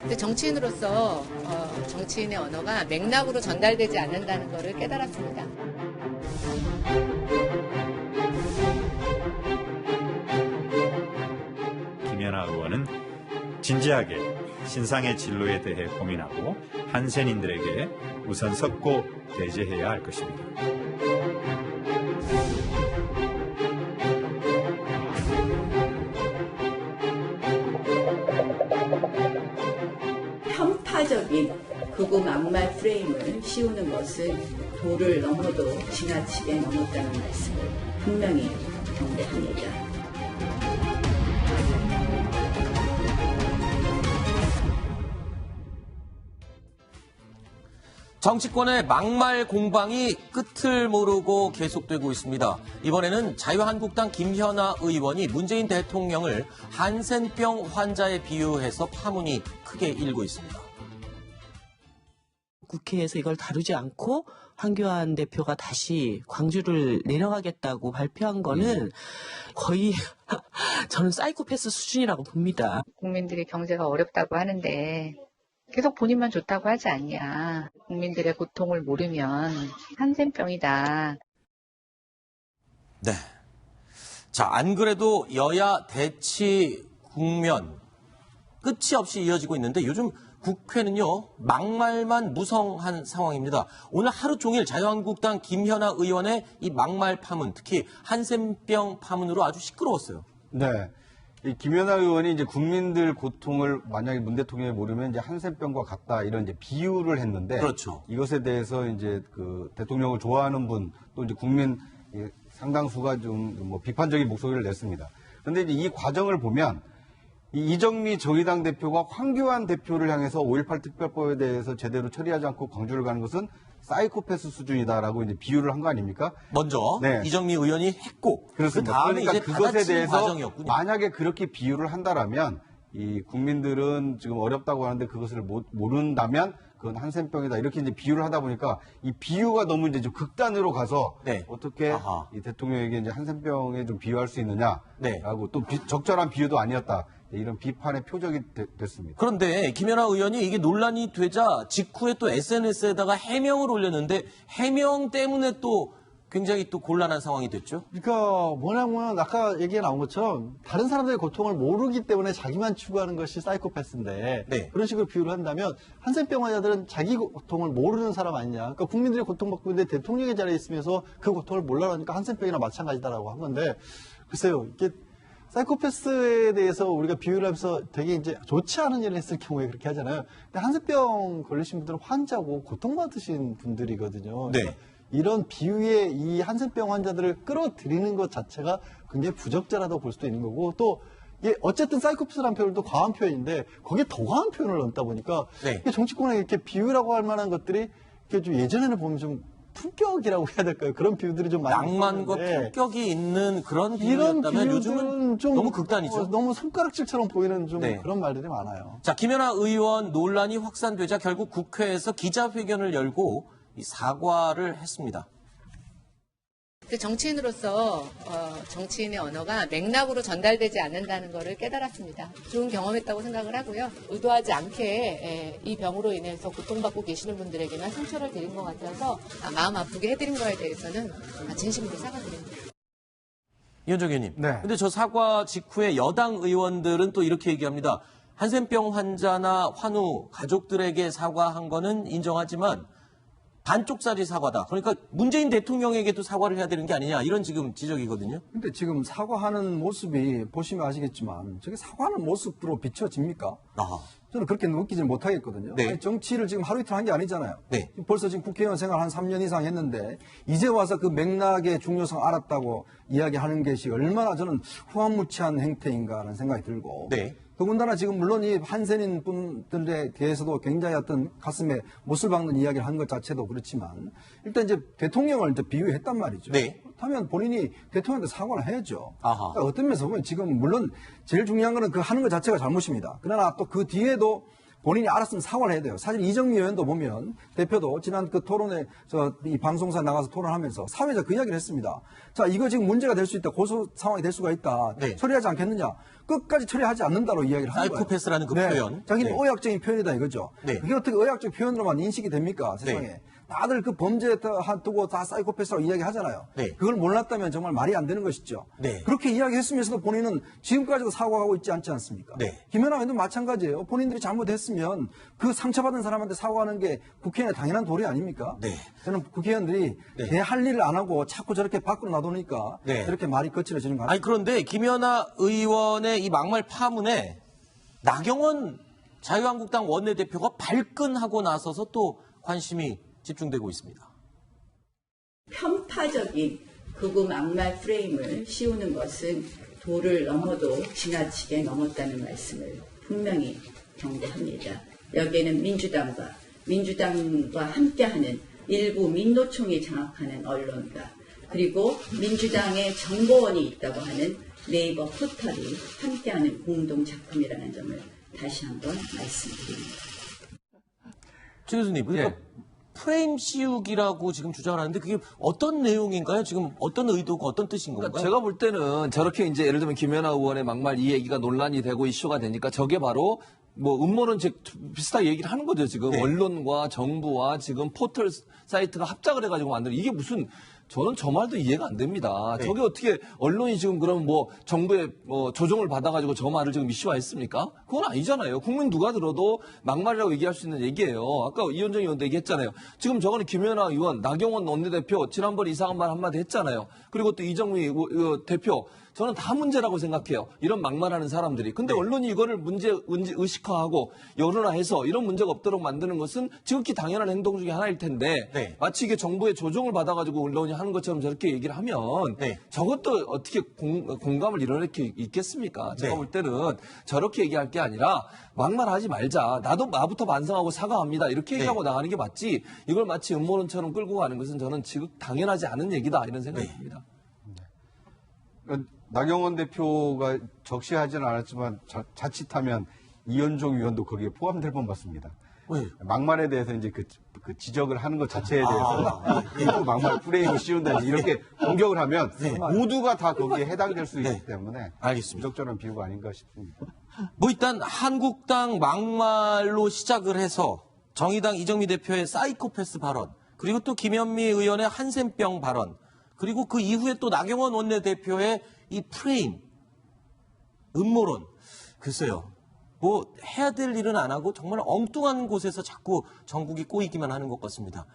근데 정치인으로서 정치인의 언어가 맥락으로 전달되지 않는다는 것을 깨달았습니다. 김연아 의원은 진지하게 신상의 진로에 대해 고민하고 한센인들에게 우선 섰고 대제해야 할 것입니다. 편파적인 극우 막말 프레임을 씌우는 것은 도를 넘어도 지나치게 넘었다는 말씀을 분명히 경고합니다. 정치권의 막말 공방이 끝을 모르고 계속되고 있습니다. 이번에는 자유한국당 김현아 의원이 문재인 대통령을 한센병 환자에 비유해서 파문이 크게 일고 있습니다. 국회에서 이걸 다루지 않고 황교안 대표가 다시 광주를 내려가겠다고 발표한 거는 거의 저는 사이코패스 수준이라고 봅니다. 국민들이 경제가 어렵다고 하는데 계속 본인만 좋다고 하지 않냐. 국민들의 고통을 모르면 한센병이다. 네. 자, 안 그래도 여야 대치 국면 끝이 없이 이어지고 있는데 요즘 국회는요, 막말만 무성한 상황입니다. 오늘 하루 종일 자유한국당 김현아 의원의 이 막말 파문, 특히 한센병 파문으로 아주 시끄러웠어요. 네. 이 김연아 의원이 이제 국민들 고통을 만약에 문 대통령이 모르면 이제 한센병과 같다 이런 이제 비유를 했는데. 그렇죠. 이것에 대해서 이제 그 대통령을 좋아하는 분 또 이제 국민 상당수가 좀 뭐 비판적인 목소리를 냈습니다. 그런데 이제 이 과정을 보면 이정미 정의당 대표가 황교안 대표를 향해서 5.18 특별법에 대해서 제대로 처리하지 않고 광주를 가는 것은 사이코패스 수준이다라고 이제 비유를 한 거 아닙니까? 먼저 네. 이정미 의원이 했고 그렇습니다. 그 다음에 그러니까 이제 그것에 받아친 대해서 과정이었군요. 만약에 그렇게 비유를 한다라면 이 국민들은 지금 어렵다고 하는데 그것을 모른다면 그건 한센병이다 이렇게 이제 비유를 하다 보니까 이 비유가 너무 이제 좀 극단으로 가서 네. 어떻게 아하. 이 대통령에게 이제 한센병에 좀 비유할 수 있느냐라고 네. 또 적절한 비유도 아니었다 이런 비판의 표적이 됐습니다. 그런데 김연아 의원이 이게 논란이 되자 직후에 또 SNS에다가 해명을 올렸는데 해명 때문에 또 굉장히 또 곤란한 상황이 됐죠. 그러니까 뭐냐면 아까 얘기가 나온 것처럼 다른 사람들의 고통을 모르기 때문에 자기만 추구하는 것이 사이코패스인데 네. 그런 식으로 비유를 한다면 한센병 환자들은 자기 고통을 모르는 사람 아니냐. 그러니까 국민들이 고통받고 있는데 대통령의 자리에 있으면서 그 고통을 몰라라니까 한센병이나 마찬가지다라고 한 건데 글쎄요. 이게 사이코패스에 대해서 우리가 비유를 하면서 되게 이제 좋지 않은 일을 했을 경우에 그렇게 하잖아요. 근데 한센병 걸리신 분들은 환자고 고통받으신 분들이거든요. 네. 이런 비유에 이 한센병 환자들을 끌어들이는 것 자체가 굉장히 부적절하다고 볼 수도 있는 거고 또 이게 어쨌든 사이코패스라는 표현도 과한 표현인데 거기에 더 과한 표현을 넣다 보니까 네. 이게 정치권에 이렇게 비유라고 할 만한 것들이 이렇게 좀 예전에는 보면 좀 품격이라고 해야 될까요? 그런 비유들이 좀 많이 낭만과 있었는데 품격이 있는 그런 이런 비유였다면 요즘은 비유들은 좀 너무 극단이죠. 너무 손가락질처럼 보이는 좀 네. 그런 말들이 많아요. 자, 김연아 의원 논란이 확산되자 결국 국회에서 기자회견을 열고 이 사과를 했습니다. 근데 정치인으로서 정치인의 언어가 맥락으로 전달되지 않는다는 것을 깨달았습니다. 좋은 경험했다고 생각을 하고요. 의도하지 않게 이 병으로 인해서 고통받고 계시는 분들에게만 상처를 드린 것 같아서 마음 아프게 해드린 거에 대해서는 진심으로 사과드립니다. 이현정 의원님. 네. 근데 저 사과 직후에 여당 의원들은 또 이렇게 얘기합니다. 한센병 환자나 환우 가족들에게 사과한 거는 인정하지만 반쪽짜리 사과다. 그러니까 문재인 대통령에게도 사과를 해야 되는 게 아니냐. 이런 지금 지적이거든요. 근데 지금 사과하는 모습이 보시면 아시겠지만 저게 사과하는 모습으로 비춰집니까? 아, 저는 그렇게 느끼지 못하겠거든요. 네. 아니, 정치를 지금 하루 이틀 한 게 아니잖아요. 네. 벌써 지금 국회의원 생활 한 3년 이상 했는데 이제 와서 그 맥락의 중요성 알았다고 이야기하는 것이 얼마나 저는 후한무치한 행태인가라는 생각이 들고 네. 더군다나 지금 물론 이 한센인 분들에 대해서도 굉장히 어떤 가슴에 못을 박는 이야기를 한 것 자체도 그렇지만 일단 이제 대통령을 이제 비유했단 말이죠. 네. 그렇다면 본인이 대통령한테 사과를 해야죠. 아하. 그러니까 어떤 면에서 보면 지금 물론 제일 중요한 거는 그 하는 것 자체가 잘못입니다. 그러나 또 그 뒤에도 본인이 알았으면 사과를 해야 돼요. 사실 이정미 의원도 보면 대표도 지난 그 토론에 이 방송사 나가서 토론하면서 사회자 그 이야기를 했습니다. 자, 이거 지금 문제가 될 수 있다. 고소 상황이 될 수가 있다. 네. 처리하지 않겠느냐. 끝까지 처리하지 않는다고 이야기를 하는 거예요. 사이코패스라는 그 표현. 자기는 네. 의학적인 표현이다 이거죠. 네. 그게 어떻게 의학적 표현으로만 인식이 됩니까? 세상에. 네. 다들 그 범죄 두고 다 사이코패스라고 이야기하잖아요. 네. 그걸 몰랐다면 정말 말이 안 되는 것이죠. 네. 그렇게 이야기했으면서도 본인은 지금까지도 사과하고 있지 않지 않습니까? 네. 김연아 의원도 마찬가지예요. 본인들이 잘못했으면 그 상처받은 사람한테 사과하는 게 국회의원의 당연한 도리 아닙니까? 네. 저는 국회의원들이 네. 내 할 일을 안 하고 자꾸 저렇게 밖으로 놔두니까 네. 이렇게 말이 거칠어지는 거 아닙니까? 아니 그런데 김연아 의원의 이 막말 파문에 나경원 자유한국당 원내대표가 발끈하고 나서서 또 관심이 집중되고 있습니다. 편파적인 극우 막말 프레임을 씌우는 것은 도를 넘어도 지나치게 넘었다는 말씀을 분명히 경고합니다. 여기에는 민주당과 함께하는 일부 민노총이 장악하는 언론과 그리고 민주당의 정보원이 있다고 하는 네이버 포털이 함께하는 공동 작품이라는 점을 다시 한번 말씀드립니다. 최 교수님, 그러니까 예. 프레임 씌우기라고 지금 주장을 하는데 그게 어떤 내용인가요? 지금 어떤 의도고 어떤 뜻인 건가요? 그러니까 제가 볼 때는 저렇게 이제 예를 들면 김연아 의원의 막말 이 얘기가 논란이 되고 이슈가 되니까 저게 바로 뭐 음모론 비슷하게 얘기를 하는 거죠. 지금 네. 언론과 정부와 지금 포털 사이트가 합작을 해가지고 만드는 이게 무슨 저는 저 말도 이해가 안 됩니다. 네. 저게 어떻게 언론이 지금 그럼 뭐 정부의 조종을 받아가지고 저 말을 지금 이슈화했습니까? 그건 아니잖아요. 국민 누가 들어도 막말이라고 얘기할 수 있는 얘기예요. 아까 이현정 의원도 얘기했잖아요. 지금 저거는 김연아 의원, 나경원 원내대표 지난번에 이상한 말 한마디 했잖아요. 그리고 또 이정미 대표 저는 다 문제라고 생각해요. 이런 막말하는 사람들이. 근데 언론이 이거를 문제 의식화하고 여론화해서 이런 문제가 없도록 만드는 것은 지극히 당연한 행동 중에 하나일 텐데 네. 마치 이게 정부의 조종을 받아가지고 언론이 하는 것처럼 저렇게 얘기를 하면 네. 저것도 어떻게 공감을 이뤄낼 게 있겠습니까? 제가 네. 볼 때는 저렇게 얘기할 게 아니라 막말하지 말자. 나부터 반성하고 사과합니다. 이렇게 얘기하고 나가는 게 맞지. 이걸 마치 음모론처럼 끌고 가는 것은 저는 지극 당연하지 않은 얘기다 이런 생각이 듭니다. 그러니까 나경원 대표가 적시하지는 않았지만 자칫하면 이현종 의원도 거기에 포함될 뻔 봤습니다. 왜? 막말에 대해서 이제 그 지적을 하는 것 자체에 대해서 그 막말 프레임을 씌운다 이렇게 공격을 하면 모두가 다 거기에 해당될 수 있기 때문에 알겠습니다. 부적절한 비유가 아닌가 싶습니다. 뭐 일단 한국당 막말로 시작을 해서 정의당 이정미 대표의 사이코패스 발언, 그리고 또 김현미 의원의 한센병 발언, 그리고 그 이후에 또 나경원 원내대표의 이 프레임, 음모론, 글쎄요. 뭐 해야 될 일은 안 하고 정말 엉뚱한 곳에서 자꾸 전국이 꼬이기만 하는 것 같습니다.